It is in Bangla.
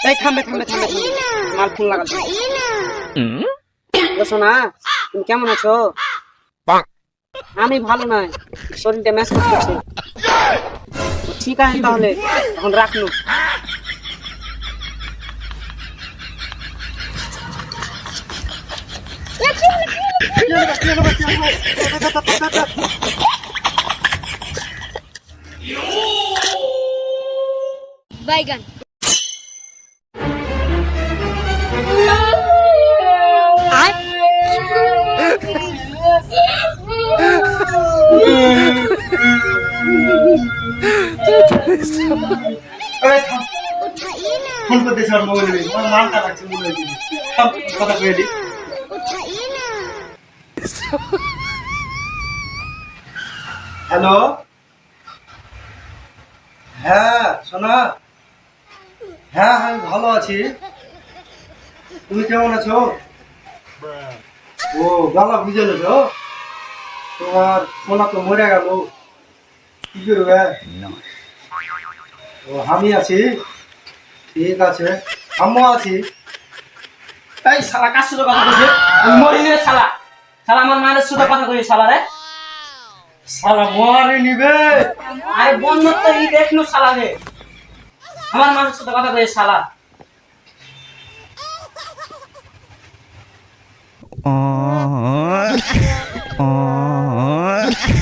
এই থামবে মাল ফোন লাগাচ্ছি। সোনা তুমি কেমন আছো? আমি ভালো নাই, শরীরটা ম্যাচ করতেছে। ঠিক আছে তাহলে এখন রাখলু। বাইগান ফোন করতেছে আর মোবাইলে আমার মালটা লাগছে মোবাইলে সব কথা কয়ে দি। হ্যালো, হ্যাঁ সোনা, হ্যাঁ আমি ভালো আছি, তুমি কেমন আছো? ও গলা বুঝে নেছো, তোমার সোনা তো মরে গেল, কি করবে? ও আমি আছি, ঠিক আছে আমিও আছি। এই শালা কার সাথে কথা কইছিস? মরি রে শালা, শালা আমার মায়ের সাথে কথা কইছিস শালা রে। শালা মরে নিবে। আরে বন্ধ তো ই দেখনু শালা রে, আমার মায়ের সাথে কথা কইছিস শালা। Oh